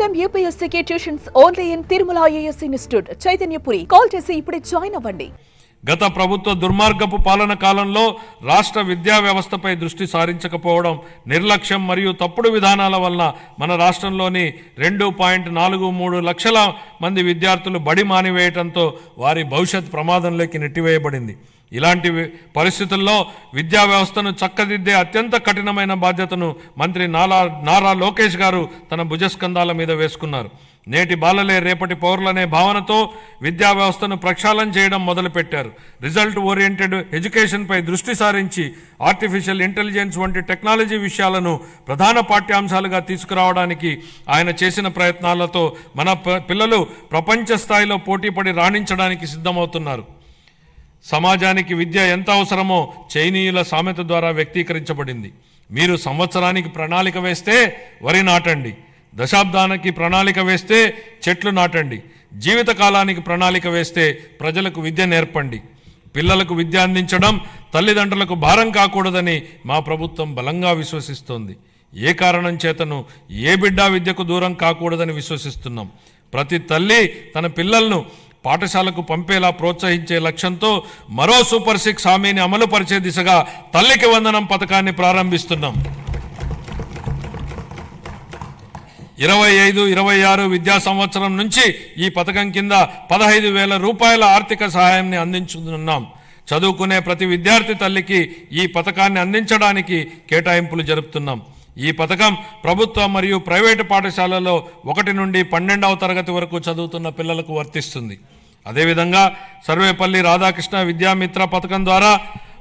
Time యూపీఎస్సీకి tuitions only in Tirumala IAS institute Chaitanyapuri. Call చేసి ఇప్పుడే జాయిన్ అవ్వండి. గత ప్రభుత్వ దుర్మార్గపు పాలన కాలంలో రాష్ట్ర విద్యా వ్యవస్థపై దృష్టి సారించకపోవడం, నిర్లక్ష్యం మరియు తప్పుడు విధానాల వలన మన రాష్ట్రంలోని 2.43 లక్షల మంది విద్యార్థులు బడి మానివేయడంతో వారి భవిష్యత్ ప్రమాదంలోకి నెట్టివేయబడింది. ఇలాంటి పరిస్థితుల్లో విద్యా వ్యవస్థను చక్కదిద్దే అత్యంత కఠినమైన బాధ్యతను మంత్రి నారా లోకేష్ గారు తన భుజస్కంధాల మీద వేసుకున్నారు. నేటి బాలలే రేపటి పౌరులనే భావనతో విద్యా వ్యవస్థను ప్రక్షాళన చేయడం మొదలుపెట్టారు. రిజల్ట్ ఓరియంటెడ్ ఎడ్యుకేషన్పై దృష్టి సారించి ఆర్టిఫిషియల్ ఇంటెలిజెన్స్ వంటి టెక్నాలజీ విషయాలను ప్రధాన పాఠ్యాంశాలుగా తీసుకురావడానికి ఆయన చేసిన ప్రయత్నాలతో మన పిల్లలు ప్రపంచ స్థాయిలో పోటీపడి రాణించడానికి సిద్ధమవుతున్నారు. సమాజానికి విద్య ఎంత అవసరమో చైనీయుల సామెత ద్వారా వ్యక్తీకరించబడింది. మీరు సంవత్సరానికి ప్రణాళిక వేస్తే వరి నాటండి, దశాబ్దానికి ప్రణాళిక వేస్తే చెట్లు నాటండి, జీవితకాలానికి ప్రణాళిక వేస్తే ప్రజలకు విద్య నేర్పండి. పిల్లలకు విద్య అందించడం తల్లిదండ్రులకు భారం కాకూడదని మా ప్రభుత్వం బలంగా విశ్వసిస్తోంది. ఏ కారణం చేతను ఏ బిడ్డ విద్యకు దూరం కాకూడదని విశ్వసిస్తున్నాం. ప్రతి తల్లి తన పిల్లలను పాఠశాలకు పంపేలా ప్రోత్సహించే లక్ష్యంతో మరో సూపర్ 6 హామీని అమలు పరిచే దిశగా తల్లికి వందనం పథకాన్ని ప్రారంభిస్తున్నాం. 25-26 విద్యా సంవత్సరం నుంచి ఈ పథకం కింద 15,000 రూపాయల ఆర్థిక సహాయాన్ని అందించుతున్నాం. చదువుకునే ప్రతి విద్యార్థి తల్లికి ఈ పథకాన్ని అందించడానికి కేటాయింపులు జరుపుతున్నాం. ఈ పథకం ప్రభుత్వ మరియు ప్రైవేటు పాఠశాలలో 1 నుండి 12వ తరగతి వరకు చదువుతున్న పిల్లలకు వర్తిస్తుంది. అదేవిధంగా సర్వేపల్లి రాధాకృష్ణ విద్యామిత్ర పథకం ద్వారా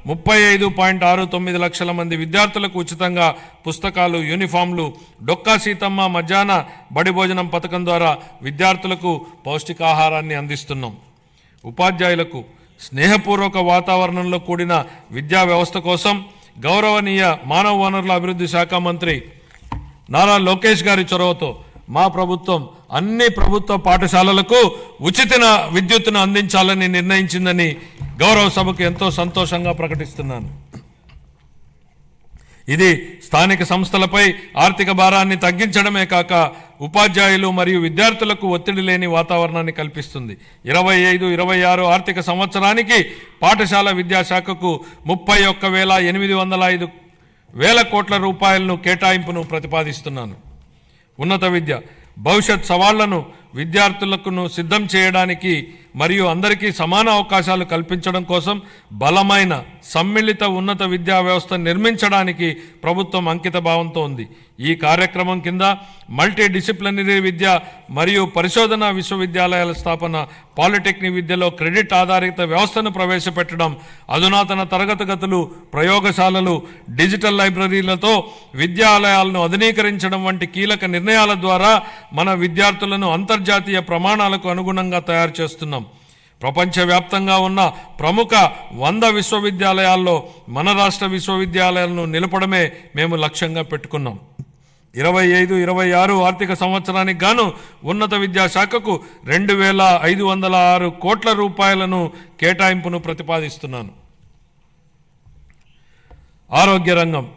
35.69 లక్షల మంది విద్యార్థులకు ఉచితంగా పుస్తకాలు, యూనిఫామ్లు, డొక్కా సీతమ్మ మధ్యాహ్న బడి భోజనం పథకం ద్వారా విద్యార్థులకు పౌష్టికాహారాన్ని అందిస్తున్నాం. ఉపాధ్యాయులకు స్నేహపూర్వక వాతావరణంలో కూడిన విద్యా వ్యవస్థ కోసం గౌరవనీయ మానవ వనరుల అభివృద్ధి శాఖ మంత్రి నారా లోకేష్ గారి చొరవతో మా ప్రభుత్వం అన్ని ప్రభుత్వ పాఠశాలలకు ఉచిత విద్యుత్తును అందించాలని నిర్ణయించిందని గౌరవ సభకు ఎంతో సంతోషంగా ప్రకటిస్తున్నాను. ఇది స్థానిక సంస్థలపై ఆర్థిక భారాన్ని తగ్గించడమే కాక ఉపాధ్యాయులు మరియు విద్యార్థులకు ఒత్తిడి లేని వాతావరణాన్ని కల్పిస్తుంది. 25-26 ఆర్థిక సంవత్సరానికి పాఠశాల విద్యాశాఖకు 31,805 వేల కోట్ల రూపాయలను కేటాయింపును ప్రతిపాదిస్తున్నాను. ఉన్నత విద్య భవిష్యత్ సవాళ్లను విద్యార్థులకు సిద్ధం చేయడానికి మరియు అందరికీ సమాన అవకాశాలు కల్పించడం కోసం బలమైన సమ్మిళిత ఉన్నత విద్యా వ్యవస్థ నిర్మించడానికి ప్రభుత్వం అంకిత భావంతో ఉంది. ఈ కార్యక్రమం కింద మల్టీ డిసిప్లినరీ విద్య మరియు పరిశోధన విశ్వవిద్యాలయాల స్థాపన, పాలిటెక్నిక్ విద్యలో క్రెడిట్ ఆధారిత వ్యవస్థను ప్రవేశపెట్టడం, అధునాతన తరగతి గదులు, ప్రయోగశాలలు, డిజిటల్ లైబ్రరీలతో విద్యాలయాలను ఆధునీకరించడం వంటి కీలక నిర్ణయాల ద్వారా మన విద్యార్థులను అంతర్జాతీయ ప్రమాణాలకు అనుగుణంగా తయారు చేస్తున్నాం. ప్రపంచవ్యాప్తంగా ఉన్న ప్రముఖ 100 విశ్వవిద్యాలయాల్లో మన రాష్ట్ర విశ్వవిద్యాలయాలను నిలపడమే మేము లక్ష్యంగా పెట్టుకున్నాం. 25-26 ఆర్థిక సంవత్సరానికి గాను ఉన్నత విద్యాశాఖకు 2,506 కోట్ల రూపాయలను కేటాయింపును ప్రతిపాదిస్తున్నాను. ఆరోగ్య రంగం